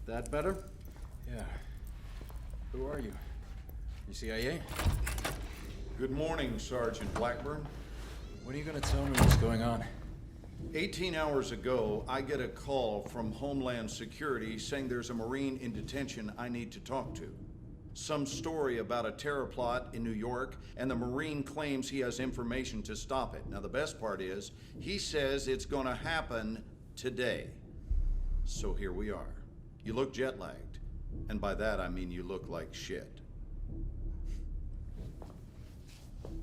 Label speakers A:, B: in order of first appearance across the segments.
A: That better?
B: Yeah. Who are you? You CIA?
C: Good morning, Sergeant Blackburn.
B: When are you gonna tell me what's going on?
C: 18 hours ago, I get a call from Homeland Security saying there's a Marine in detention I need to talk to. Some story about a terror plot in New York, and the Marine claims he has information to stop it. Now, the best part is, he says it's gonna happen today. So here we are. You look jet-lagged, and by that I mean you look like shit.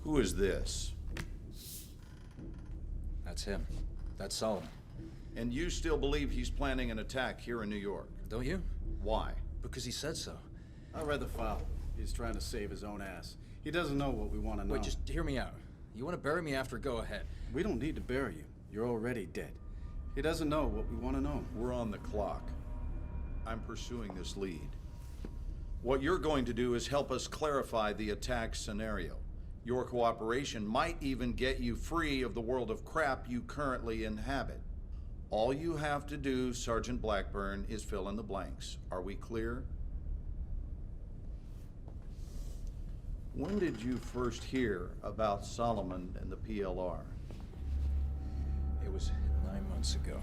C: Who is this?
B: That's him. That's Solomon.
C: And you still believe he's planning an attack here in New York?
B: Don't you?
C: Why?
B: Because he said so.
A: I read the file. He's trying to save his own ass. He doesn't know what we want to know.
B: Wait, just hear me out. You want to bury me after, go ahead.
A: We don't need to bury you. You're already dead. He doesn't know what we want to know.
C: We're on the clock. I'm pursuing this lead. What you're going to do is help us clarify the attack scenario. Your cooperation might even get you free of the world of crap you currently inhabit. All you have to do, Sergeant Blackburn, is fill in the blanks. Are we clear? When did you first hear about Solomon and the PLR?
B: It was 9 months ago.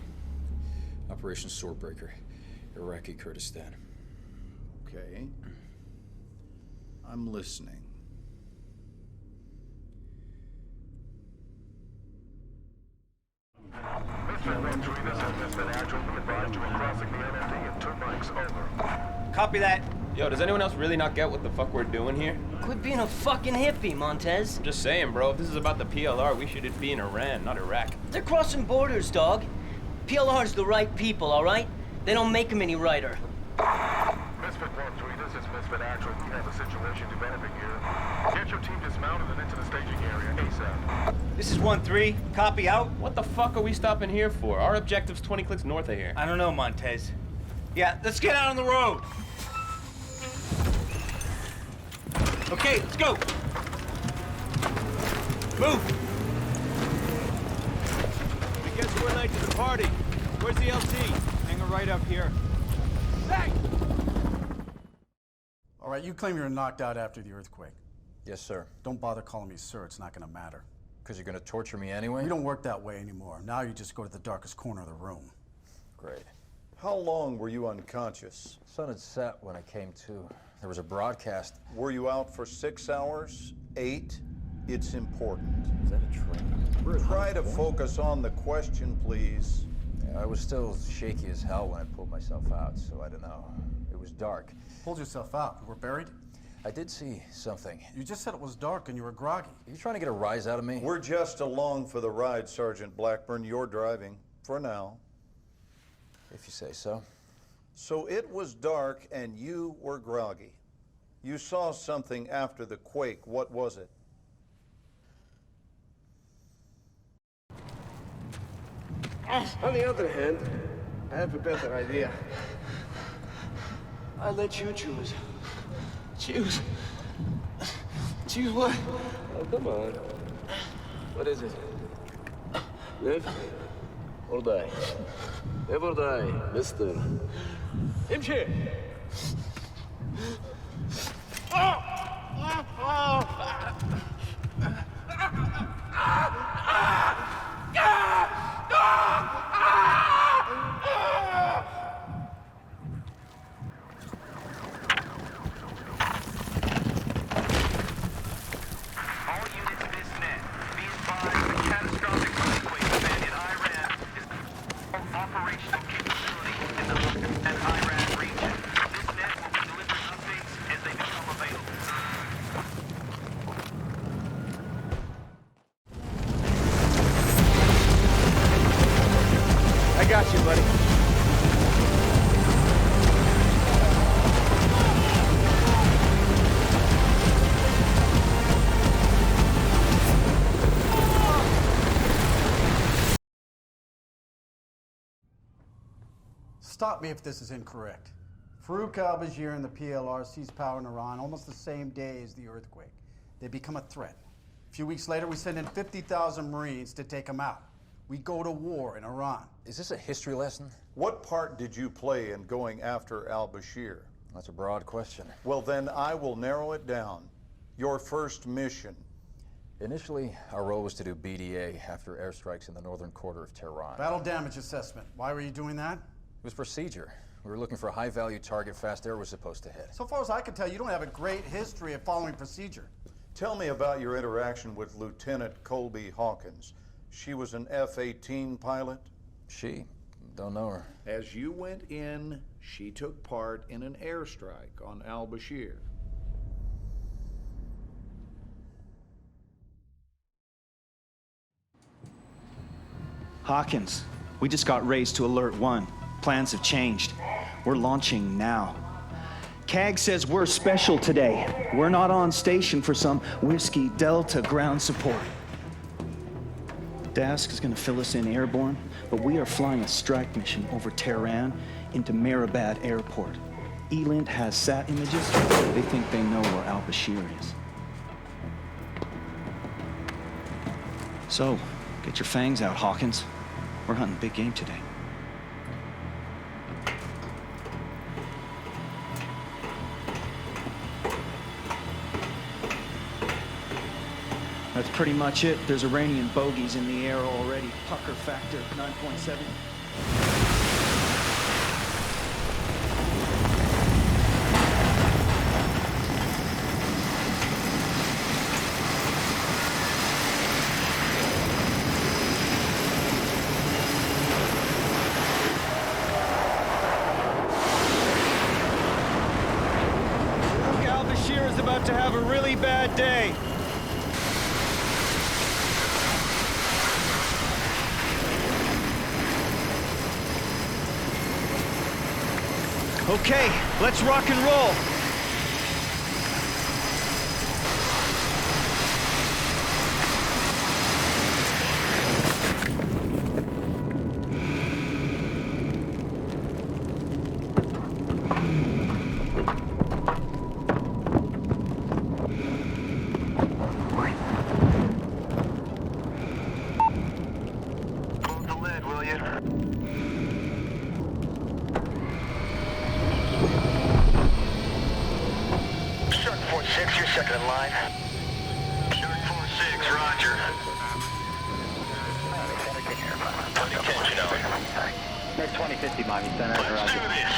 B: Operation Swordbreaker, Iraqi Kurdistan.
C: Okay. I'm listening.
D: Copy that.
E: Yo, does anyone else really not get what the fuck we're doing here?
D: Quit being a fucking hippie, Montez.
E: I'm just saying, bro, if this is about the PLR, we should be in Iran, not Iraq.
D: They're crossing borders, dog. PLR's the right people, all right? They don't make them any righter.
F: Misfit 1-3, this is Misfit Actual. We have a situation developing here. Get your team dismounted and into the staging area ASAP.
D: This is 1-3. Copy out.
E: What the fuck are we stopping here for? Our objective's 20 clicks north of here.
D: I don't know, Montez. Yeah, let's get out on the road. Okay, let's go. Move.
G: I guess we're late to the party. Where's the LT? Hang right up here. Hey!
A: All right, you claim you were knocked out after the earthquake.
B: Yes, sir.
A: Don't bother calling me sir. It's not going to matter.
B: Because you're going to torture me anyway?
A: We don't work that way anymore. Now you just go to the darkest corner of the room.
B: Great.
C: How long were you unconscious?
B: Sun had set when I came to. There was a broadcast.
C: Were you out for 6 hours? 8? It's important.
B: Is that a train?
C: Try to focus on the question, please.
B: Yeah, I was still shaky as hell when I pulled myself out, so I don't know. It was dark.
A: Pulled yourself out. You were buried?
B: I did see something.
A: You just said it was dark and you were groggy.
B: Are you trying to get a rise out of me?
C: We're just along for the ride, Sergeant Blackburn. You're driving, for now.
B: If you say so.
C: So it was dark and you were groggy. You saw something after the quake. What was it?
H: On the other hand, I have a better idea. I'll let you choose. Choose. Choose what? Oh, come on. What is it? Live or die? Live or die, mister. Hemşire!
G: I got you, buddy.
A: Stop me if this is incorrect. Farouk al-Bashir and the PLR seized power in Iran almost the same day as the earthquake. They become a threat. A few weeks later, we send in 50,000 Marines to take them out. We go to war in Iran.
B: Is this a history lesson?
C: What part did you play in going after al-Bashir?
B: That's a broad question.
C: Well, then I will narrow it down. Your first mission.
B: Initially, our role was to do BDA after airstrikes in the northern quarter of Tehran.
A: Battle damage assessment. Why were you doing that?
B: It was procedure. We were looking for a high-value target fast air was supposed to hit.
A: So far as I can tell, you don't have a great history of following procedure.
C: Tell me about your interaction with Lieutenant Colby Hawkins. She was an F-18 pilot?
B: She? Don't know her.
C: As you went in, she took part in an airstrike on al-Bashir.
I: Hawkins, we just got raised to Alert 1. Plans have changed. We're launching now. CAG says we're special today. We're not on station for some Whiskey Delta ground support. Dask is gonna fill us in airborne, but we are flying a strike mission over Tehran into Mehrabad Airport. Elint has sat images. They think they know where al-Bashir is. So, get your fangs out, Hawkins. We're hunting big game today. That's pretty much it. There's Iranian bogeys in the air already. Pucker factor 9.7.
G: Al-Bashir is about to have a really bad day. Okay, let's rock and roll.
F: Close the lid, will you? Shark 4-6, you're second in line. Shark 4-6, roger. Plenty tension on.
J: Next 2050 Miami Center.
F: Let's do this.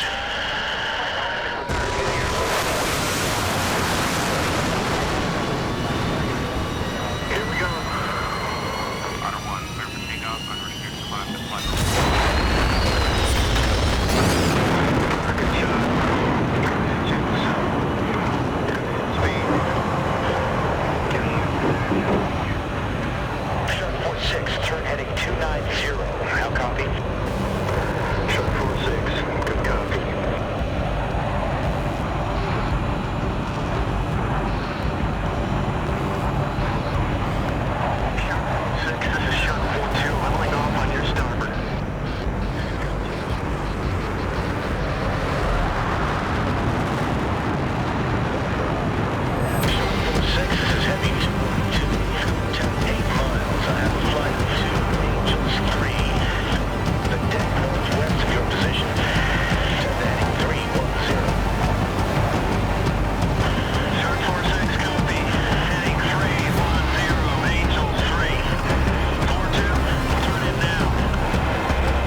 F: Here we go. Otter 1, clear for takeoff, unrestricted climb to flight. Good shot. Shark 4-6, turn heading 290. How copy? Shark 4-6, good copy. Shark 4-6, this is Shark 4-2, leveling off on your starboard. Shark 4-6, this is heavy 8 miles. I have a flight to Angels 3. The deck northwest of your position. Heading 310. Shark 4-6, copy. Heading 310, Angels 3. 4-2, let's run in now.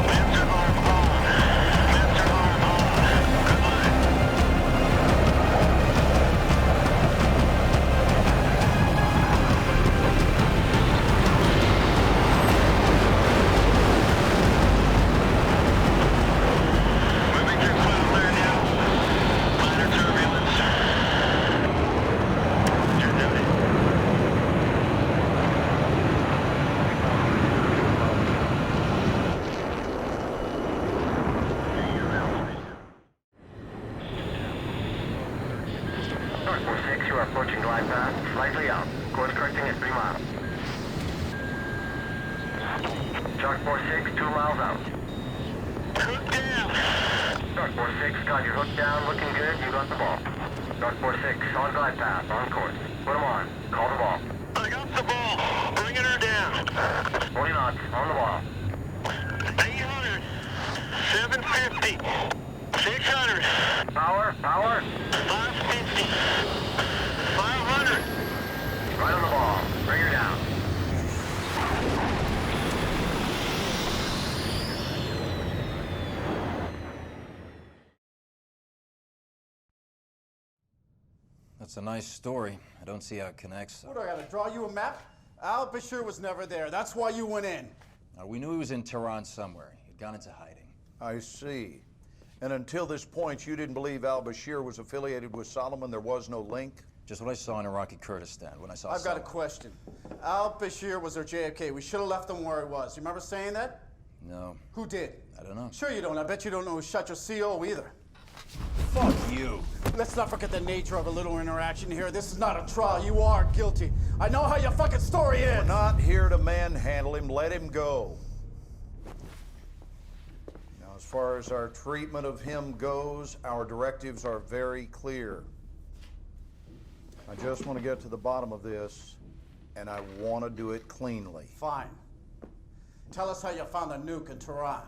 F: Master arm on. Master arm on. Good luck. Moving through cloud layer now. Minor turbulence. You're noted. Shark 4-6, you are approaching glide path, slightly out. Course correcting at 3 miles. Shark 4-6, 2 miles out. Hook down! Shark 4-6, got your hook down, looking good, you got the ball. Shark 4-6, on glide path, on course. Put them on, call the ball. I got the ball, bringing her down. 40 knots, on the ball. 750. 600.
J: Power.
F: 550. 500.
J: Right on the ball. Bring her down.
B: That's a nice story. I don't see how it connects.
A: What, do I gotta draw you a map? Al-Bashir was never there. That's why you went in.
B: We knew he was in Tehran somewhere. He'd gone into hiding.
C: I see. And until this point, you didn't believe al-Bashir was affiliated with Solomon? There was no link?
B: Just what I saw in Iraqi Kurdistan when I saw
A: I've got a
B: Solomon.
A: question. Al-Bashir was our JFK. We should have left him where he was. You remember saying that?
B: No.
A: Who did?
B: I don't know.
A: Sure you don't. I bet you don't know who shot your CO either.
B: Fuck you.
A: Let's not forget the nature of a little interaction here. This is not a trial. You are guilty. I know how your fucking story is.
C: We're not here to manhandle him. Let him go. Now, as far as our treatment of him goes, our directives are very clear. I just want to get to the bottom of this, and I want to do it cleanly.
A: Fine. Tell us how you found the nuke in Tehran.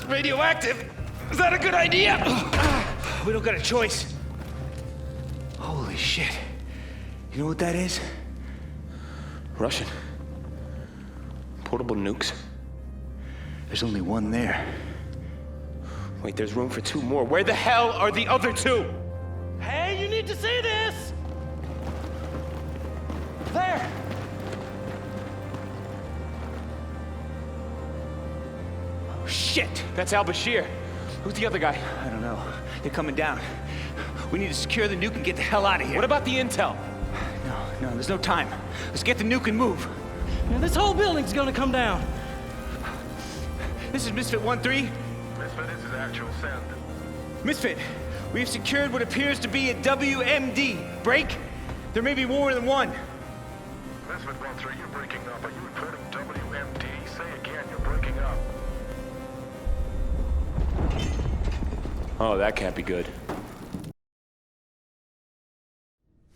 H: Radioactive? Is that a good idea? We don't got a choice. Holy shit. You know what that is?
G: Russian. Portable nukes.
H: There's only one there.
G: Wait, there's room for 2 more. Where the hell are the other 2?
K: Hey, you need to see this! There!
G: Oh, shit! That's al-Bashir. Who's the other guy?
H: I don't know. They're coming down. We need to secure the nuke and get the hell out of here.
G: What about the intel?
H: No, there's no time. Let's get the nuke and move.
K: Man, this whole building's gonna come down.
H: This is Misfit 1-3.
J: Misfit, this is actual send.
H: Misfit, we have secured what appears to be a WMD. Break? There may be more than one.
J: Misfit 1-3, you're breaking up. Are you reporting WMD? Say again, you're breaking up.
G: Oh, that can't be good.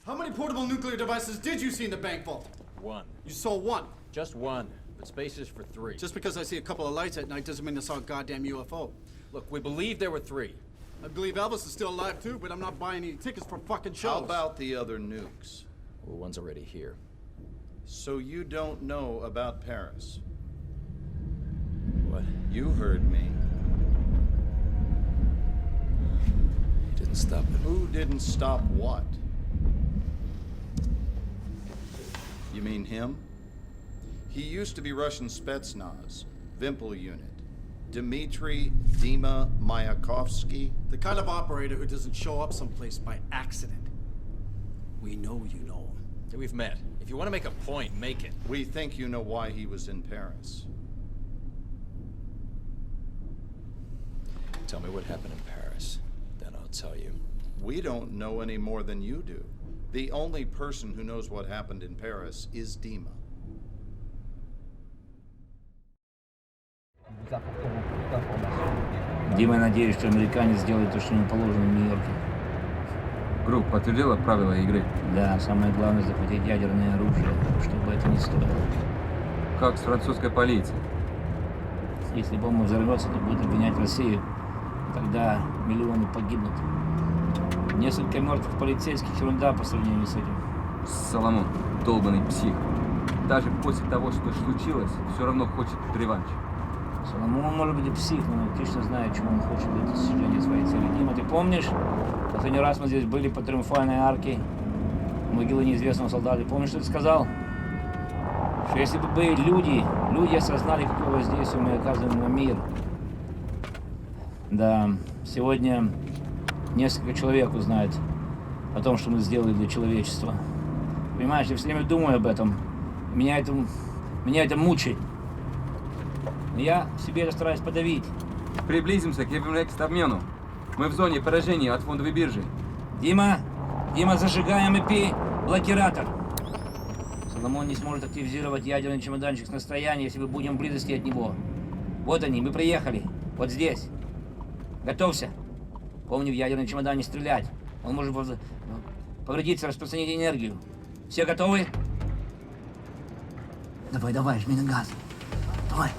A: How many portable nuclear devices did you see in the bank vault?
B: 1.
A: You saw one.
B: Just 1. But space is for 3.
A: Just because I see a couple of lights at night doesn't mean I saw a goddamn UFO.
B: Look, we believe there were 3.
A: I believe Elvis is still alive too, but I'm not buying any tickets for fucking shows.
C: How about the other nukes?
B: Well, one's already here.
C: So you don't know about Paris?
B: What?
C: You heard me.
B: He didn't stop it.
C: Who didn't stop what? You mean him? He used to be Russian Spetsnaz, Vimpel unit. Dmitry Dima Mayakovsky.
A: The kind of operator who doesn't show up someplace by accident. We know you know him.
B: Yeah, we've met. If you want to make a point, make it.
C: We think you know why he was in Paris.
B: Tell me what happened in Paris. Then I'll tell you.
C: We don't know any more than you do. The only person who knows what happened in Paris is Dima.
L: Дима, надеюсь, что американец сделает то, что ему положено в Нью-Йорке.
M: Группа подтвердила правила игры?
L: Да, самое главное захватить ядерное оружие, чтобы это не стоило.
M: Как с французской полицией?
L: Если бомба взорвется, то будет обвинять Россию. Тогда миллионы погибнут. Несколько мертвых полицейских — ерунда по сравнению с этим.
M: Соломон, долбанный псих. Даже после того, что случилось, все равно хочет реванш.
L: Соломон может быть и псих, но отлично знает, чего он хочет для достижения своей цели. Дима, ты помнишь? Последний раз мы здесь были по Триумфальной арке, могилы неизвестного солдата. Помнишь, что ты сказал? Что если бы люди осознали, какое воздействие мы оказываем на мир. Да, сегодня несколько человек узнает о том, что мы сделали для человечества. Понимаешь, я все время думаю об этом. Меня это мучает. Но я в себе это стараюсь подавить.
M: Приблизимся к обмену. Мы в зоне поражения от фондовой биржи.
L: Дима, зажигаем IP-блокиратор. Соломон не сможет активизировать ядерный чемоданчик с расстояния, если мы будем в близости от него. Вот они, мы приехали. Вот здесь. Готовься. Помни, в ядерный чемодан не стрелять. Он может повредиться, распространить энергию. Все готовы? Давай, давай, жми на газ. Давай.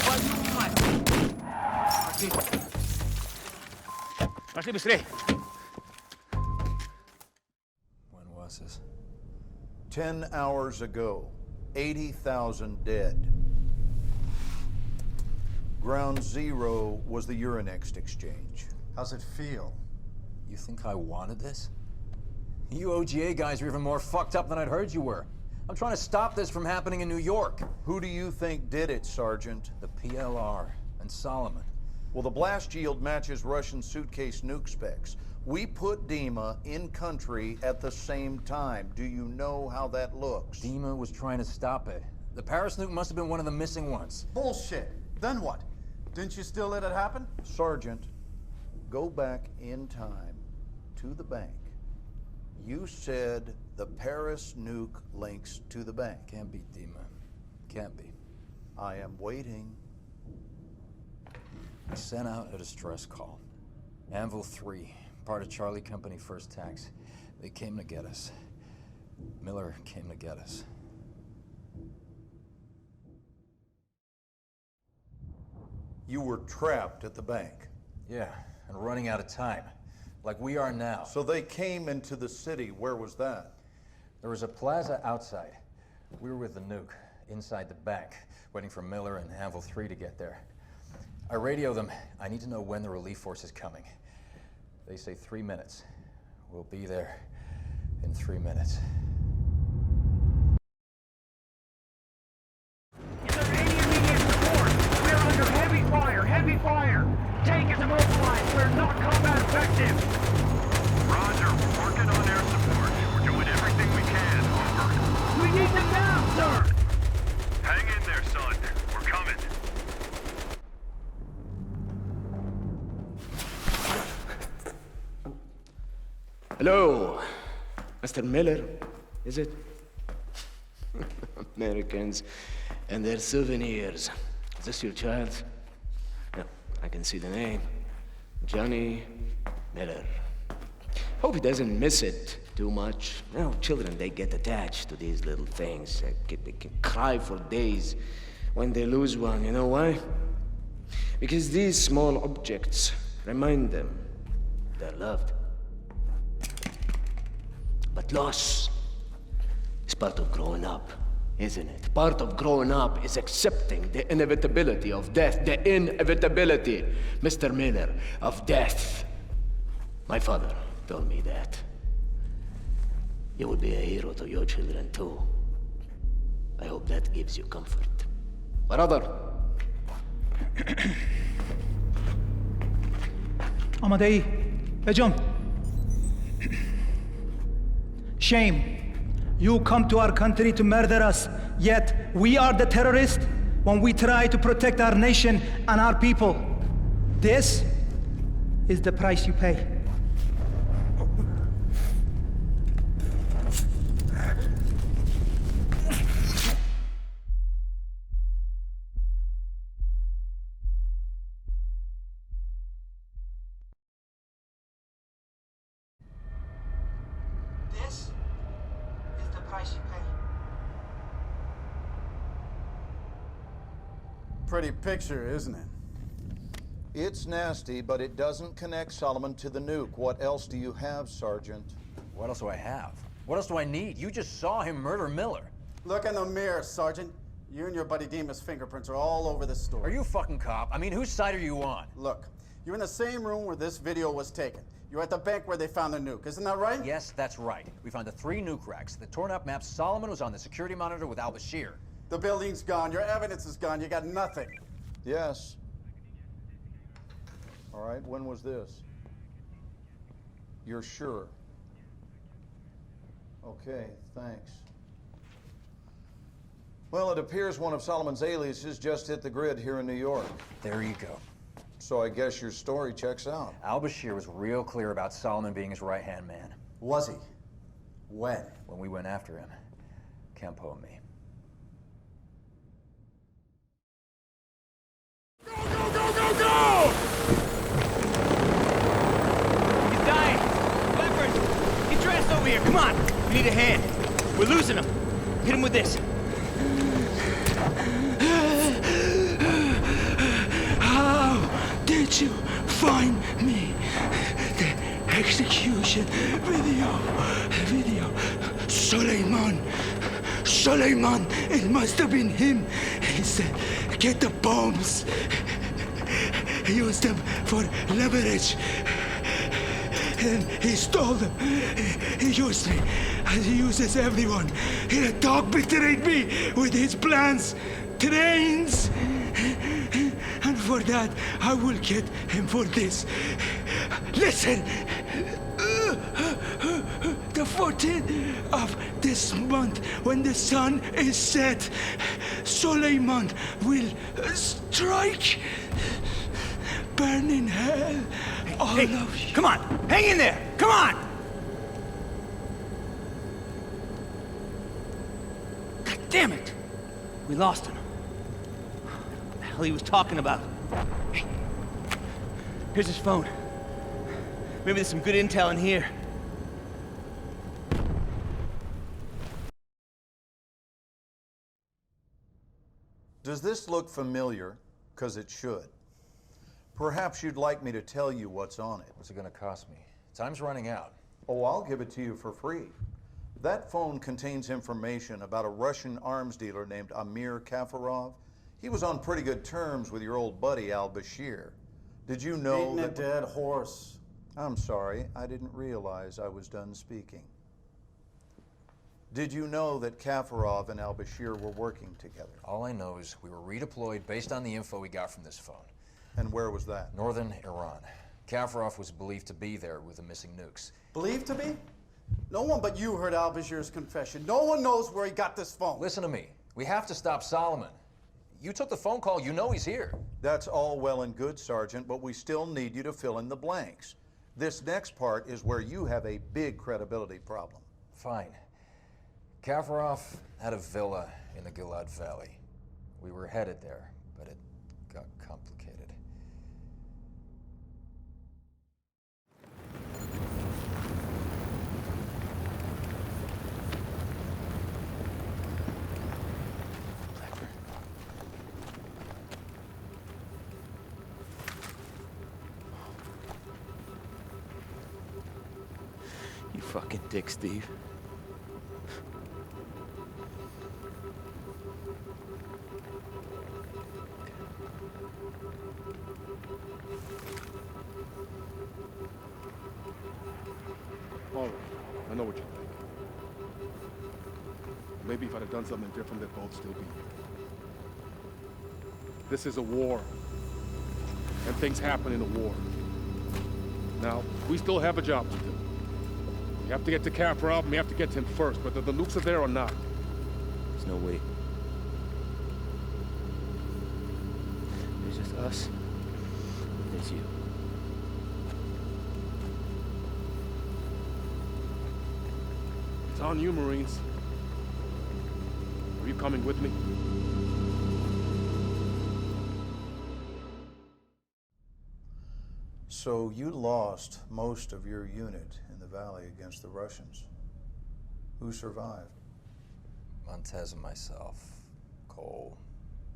L: Твою мать! Пошли. Пошли быстрей.
B: When was this?
C: 10 hours ago, 80,000 dead. Ground zero was the Urinext exchange.
A: How's it feel?
B: You think I wanted this? You OGA guys are even more fucked up than I'd heard you were. I'm trying to stop this from happening in New York.
C: Who do you think did it, Sergeant?
B: The PLR and Solomon.
C: Well, the blast yield matches Russian suitcase nuke specs. We put Dima in country at the same time. Do you know how that looks?
B: Dima was trying to stop it. The Paris nuke must have been one of the missing ones.
A: Bullshit. Then what? Didn't you still let it happen?
C: Sergeant, go back in time to the bank. You said the Paris nuke links to the bank.
B: Can't be, Dima. Can't be.
C: I am waiting.
B: I sent out a distress call. Anvil 3, part of Charlie Company First Tax. They came to get us. Miller came to get us.
C: You were trapped at the bank.
B: Yeah, and running out of time. Like we are now.
C: So they came into the city. Where was that?
B: There was a plaza outside. We were with the nuke, inside the bank, waiting for Miller and Anvil 3 to get there. I radio them. I need to know when the relief force is coming. They say 3 minutes. We'll be there in 3 minutes.
F: Is there any immediate support? We're under heavy fire! Heavy fire! Tank is immobilized! We're not combat effective! Roger, we're working on air support. We're doing everything we can. Over. We need them now, sir! Hang in there, son. We're coming.
H: Hello, Mr. Miller, is it? Americans and their souvenirs. Is this your child? Yeah, I can see the name. Johnny Miller. Hope he doesn't miss it too much. You know, children, they get attached to these little things. They can cry for days when they lose one. You know why? Because these small objects remind them they're loved. But loss is part of growing up, isn't it? Part of growing up is accepting the inevitability of death. The inevitability, Mr. Miller, of death. My father told me that. You will be a hero to your children, too. I hope that gives you comfort. Brother.
N: Amadei, John. Shame. You come to our country to murder us, yet we are the terrorists when we try to protect our nation and our people. This is the price you pay.
A: Pretty picture, isn't it?
C: It's nasty, but it doesn't connect Solomon to the nuke. What else do you have, Sergeant?
B: What else do I have? What else do I need? You just saw him murder Miller.
A: Look in the mirror, Sergeant. You and your buddy Dima's fingerprints are all over this story.
B: Are you a fucking cop? I mean, whose side are you on?
A: Look, you're in the same room where this video was taken. You're at the bank where they found the nuke. Isn't that right?
B: Yes, that's right. We found the 3 nuke racks. The torn up maps. Solomon was on the security monitor with al-Bashir.
A: The building's gone. Your evidence is gone. You got nothing.
C: Yes. All right, when was this? You're sure? Okay, thanks. Well, it appears one of Solomon's aliases just hit the grid here in New York.
B: There you go.
C: So I guess your story checks out.
B: Al-Bashir was real clear about Solomon being his right-hand man.
A: Was he? When?
B: When we went after him. Campo and me.
F: Go, go, go, go!
G: He's dying! Blackburn, need a hand. We're losing him. Hit him with this.
H: How did you find me? The execution video. Suleiman, it must have been him. He said, get the bombs. He used them for leverage. And he stole them. He used me, as he uses everyone. The dog betrayed me with his plans, trains. And for that, I will get him for this. Listen! The 14th of this month, when the sun is set, Suleiman will strike. Burn in hell. All of you.
G: Come on, hang in there. Come on. God damn it. We lost him. What the hell he was talking about? Hey, here's his phone. Maybe there's some good intel in here.
C: Does this look familiar? Because it should. Perhaps you'd like me to tell you what's on it.
B: What's it gonna cost me? Time's running out.
C: Oh, I'll give it to you for free. That phone contains information about a Russian arms dealer named Amir Kafarov. He was on pretty good terms with your old buddy al-Bashir. Did you know
A: that... Beating a dead horse.
C: I'm sorry, I didn't realize I was done speaking. Did you know that Kafarov and al-Bashir were working together?
B: All I know is we were redeployed based on the info we got from this phone.
C: And where was that?
B: Northern Iran. Kafarov was believed to be there with the missing nukes.
A: Believed to be? No one but you heard al-Bashir's confession. No one knows where he got this phone.
B: Listen to me. We have to stop Solomon. You took the phone call. You know he's here.
C: That's all well and good, Sergeant, but we still need you to fill in the blanks. This next part is where you have a big credibility problem.
B: Fine. Kafarov had a villa in the Gilad Valley. We were headed there, but it got complicated.
H: Blackburn. You fucking dick, Steve.
J: All right, I know what you think. Maybe if I'd have done something different, they'd both still be here. This is a war. And things happen in a war. Now, we still have a job to do. We have to get to Kafarov, and we have to get to him first, whether the nukes are there or not.
H: There's no way. There's just us. And there's you.
J: It's on you, Marines. Are you coming with me?
C: So you lost most of your unit in the valley against the Russians. Who survived?
B: Montez and myself, Cole,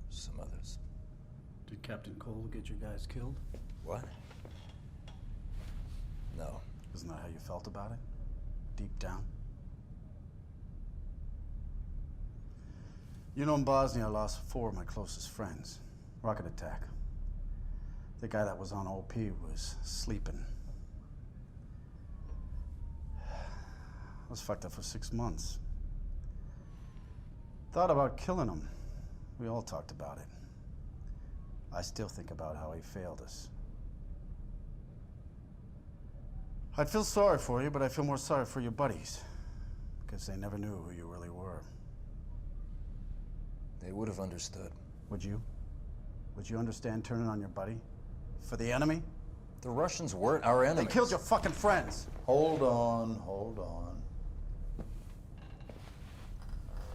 B: some others.
A: Did Captain Cole get your guys killed?
B: What? No.
A: Isn't that how you felt about it? Deep down? You know, in Bosnia, I lost 4 of my closest friends. Rocket attack. The guy that was on OP was sleeping. I was fucked up for 6 months. Thought about killing him. We all talked about it. I still think about how he failed us. I'd feel sorry for you, but I feel more sorry for your buddies. Because they never knew who you really were.
B: They would have understood.
A: Would you? Would you understand turning on your buddy? For the enemy?
B: The Russians weren't our enemies.
A: They killed your fucking friends.
C: Hold on, hold on.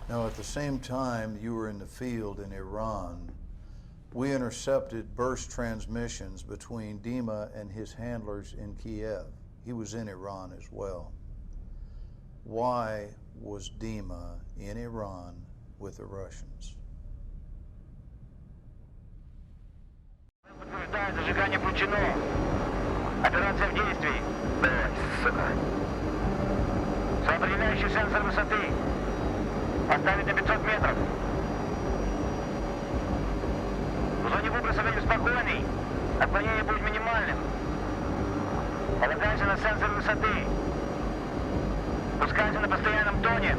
C: Now, at the same time you were in the field in Iran, we intercepted burst transmissions between Dima and his handlers in Kiev. He was in Iran as well. Why was Dima in Iran with the Russians?
F: Подтверждаю, зажигание включено. Операция в действии. Давай, сука. Определяющий сенсор высоты. Поставить на 500 метров. В зоне выброса ветер спокойный. Отклонение будет минимальным. Полагайся на сенсор высоты. Пускайся на постоянном тоне.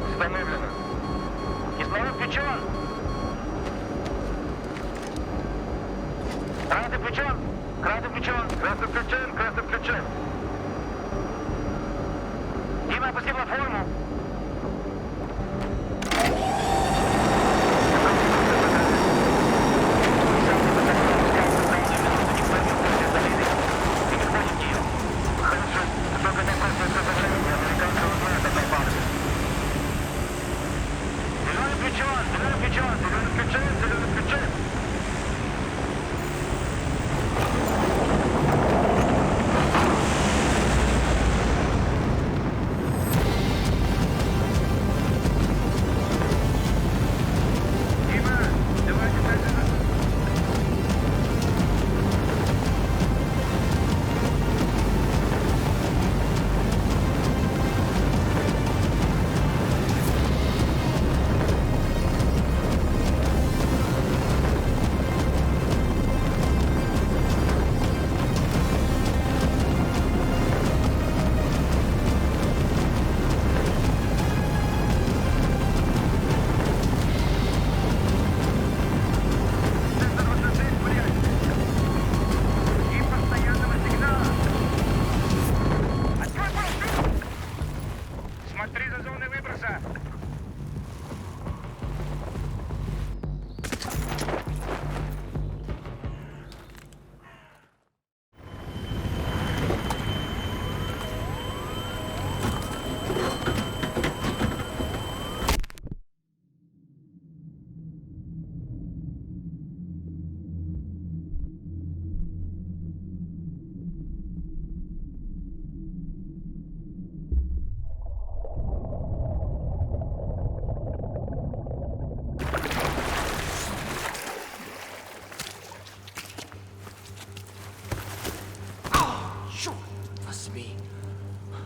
F: Установлено. Кислород включен. Красный включен. Красный включен. Красный включен. Красный включен. Дима опустил на форму.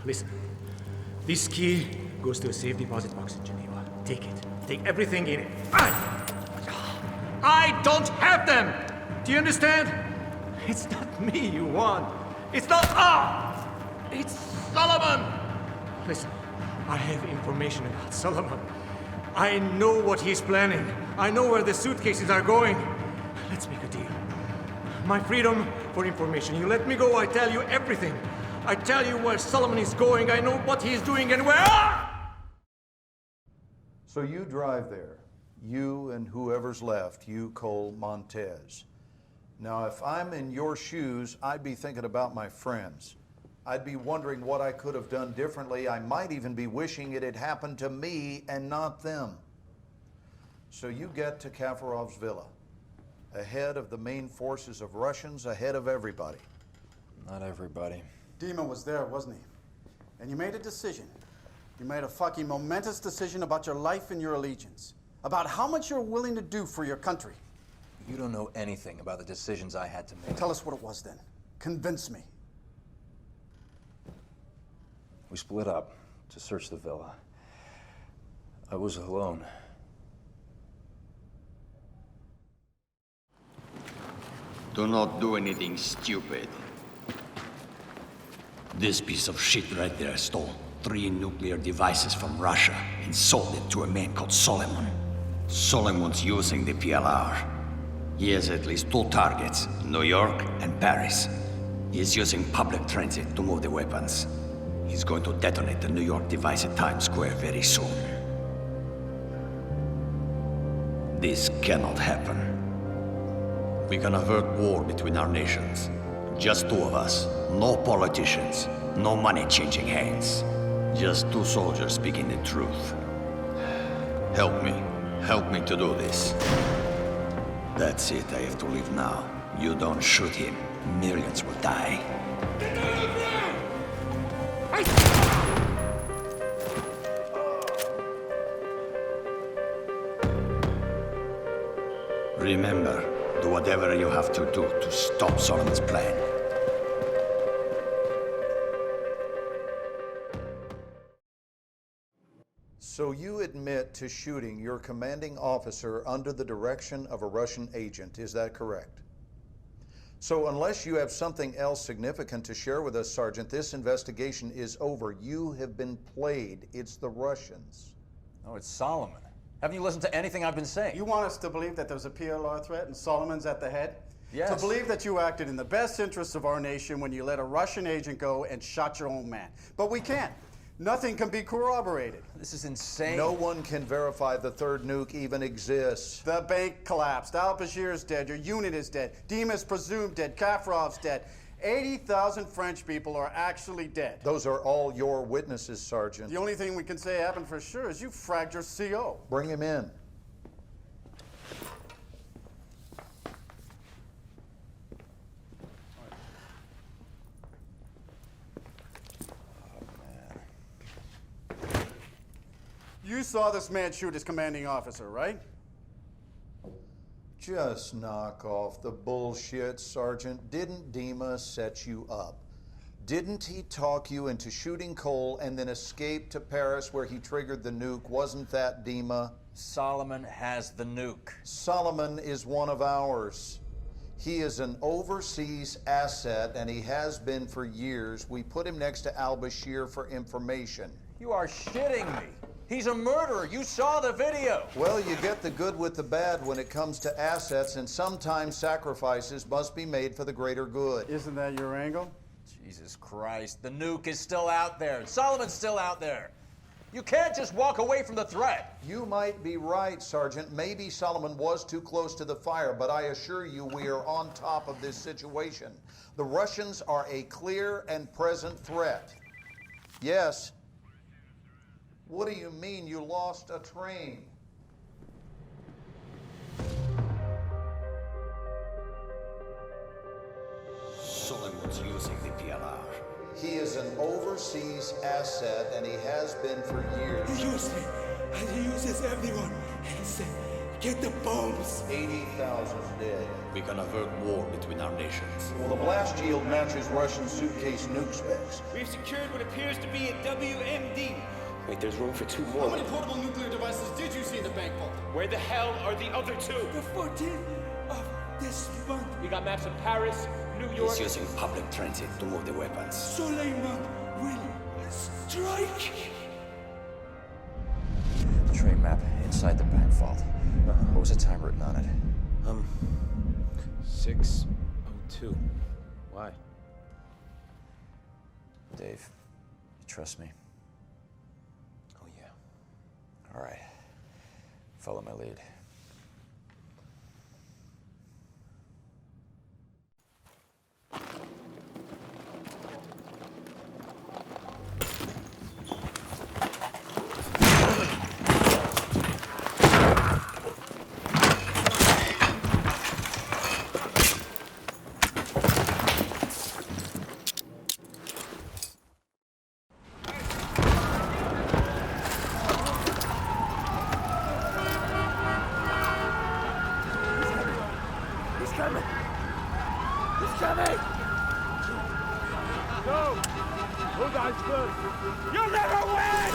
O: Listen, this key goes to a safe deposit box in Geneva. Take it. Take everything in it. I don't have them! Do you understand? It's not me you want. It's not... It's Solomon! Listen, I have information about Solomon. I know what he's planning. I know where the suitcases are going. Let's make a deal. My freedom for information. You let me go, I tell you everything. I tell you where Solomon is going, I know what he's doing and where...
C: So you drive there. You and whoever's left, you, Cole, Montez. Now, if I'm in your shoes, I'd be thinking about my friends. I'd be wondering what I could have done differently. I might even be wishing it had happened to me and not them. So you get to Kafarov's villa, ahead of the main forces of Russians, ahead of everybody.
B: Not everybody.
A: Dima was there, wasn't he? And you made a decision. You made a fucking momentous decision about your life and your allegiance. About how much you're willing to do for your country.
B: You don't know anything about the decisions I had to make.
A: Tell us what it was then. Convince me.
B: We split up to search the villa. I was alone.
P: Do not do anything stupid.
Q: This piece of shit right there stole 3 nuclear devices from Russia and sold it to a man called Solomon.
P: Solomon's using the PLR. He has at least 2 targets, New York and Paris. He's using public transit to move the weapons. He's going to detonate the New York device at Times Square very soon. This cannot happen. We can avert war between our nations. Just 2 of us. No politicians. No money changing hands. Just 2 soldiers speaking the truth. Help me. Help me to do this. That's it. I have to leave now. You don't shoot him. Millions will die. Remember, do whatever you have to do to stop Solomon's plan.
C: So you admit to shooting your commanding officer under the direction of a Russian agent, is that correct? So unless you have something else significant to share with us, Sergeant, this investigation is over. You have been played. It's the Russians.
B: Oh, it's Solomon. Haven't you listened to anything I've been saying?
A: You want us to believe that there's a PLR threat and Solomon's at the head?
B: Yes.
A: To believe that you acted in the best interests of our nation when you let a Russian agent go and shot your own man. But we can't. Nothing can be corroborated.
B: This is insane.
C: No one can verify the third nuke even exists.
A: The bank collapsed. Al-Bashir's dead. Your unit is dead. Dima's presumed dead. Kafrov's dead. 80,000 French people are actually dead.
C: Those are all your witnesses, Sergeant.
A: The only thing we can say happened for sure is you fragged your CO.
C: Bring him in.
A: You saw this man shoot his commanding officer, right?
C: Just knock off the bullshit, Sergeant. Didn't Dima set you up? Didn't he talk you into shooting Cole and then escape to Paris where he triggered the nuke? Wasn't that Dima?
B: Solomon has the nuke.
C: Solomon is one of ours. He is an overseas asset, and he has been for years. We put him next to al-Bashir for information.
B: You are shitting me. He's a murderer. You saw the video.
C: Well, you get the good with the bad when it comes to assets, and sometimes sacrifices must be made for the greater good.
A: Isn't that your angle?
B: Jesus Christ, the nuke is still out there. Solomon's still out there. You can't just walk away from the threat.
C: You might be right, Sergeant. Maybe Solomon was too close to the fire, but I assure you we are on top of this situation. The Russians are a clear and present threat. Yes. What do you mean you lost a train?
P: Solomon's using the PLR.
C: He is an overseas asset, and he has been for years.
F: He used me, and he uses everyone. He said, get the bombs.
C: 80,000 dead.
P: We can avert war between our nations.
C: Well, the blast yield matches Russian suitcase nuke specs.
G: We've secured what appears to be a WMD.
H: Wait, there's room for 2 more.
A: How many portable nuclear devices did you see in the bank vault?
G: Where the hell are the other 2?
F: The 14th of this month.
G: We got maps of Paris, New York.
P: He's using public transit to move the weapons.
F: Suleiman will strike.
B: The train map inside the bank vault. What was the time written on it?
E: 6:02. Why?
B: Dave, you trust me?
E: Oh, yeah.
B: All right. Follow my lead.
F: You'll never win!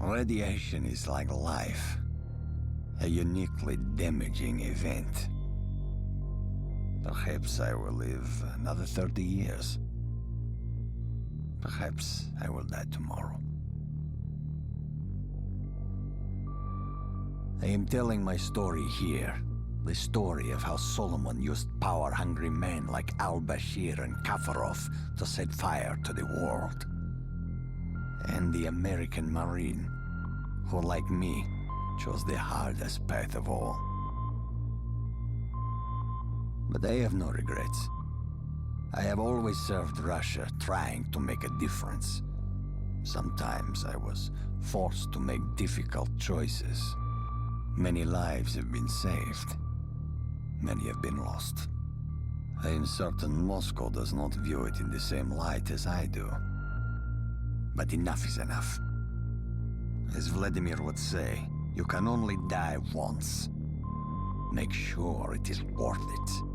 P: Radiation is like life, a uniquely damaging event. Perhaps I will live another 30 years. Perhaps I will die tomorrow. I am telling my story here. The story of how Solomon used power-hungry men like al-Bashir and Kafarov to set fire to the world. And the American Marine, who, like me, chose the hardest path of all. But I have no regrets. I have always served Russia, trying to make a difference. Sometimes I was forced to make difficult choices. Many lives have been saved. Many have been lost. I am certain Moscow does not view it in the same light as I do. But enough is enough. As Vladimir would say, you can only die once. Make sure it is worth it.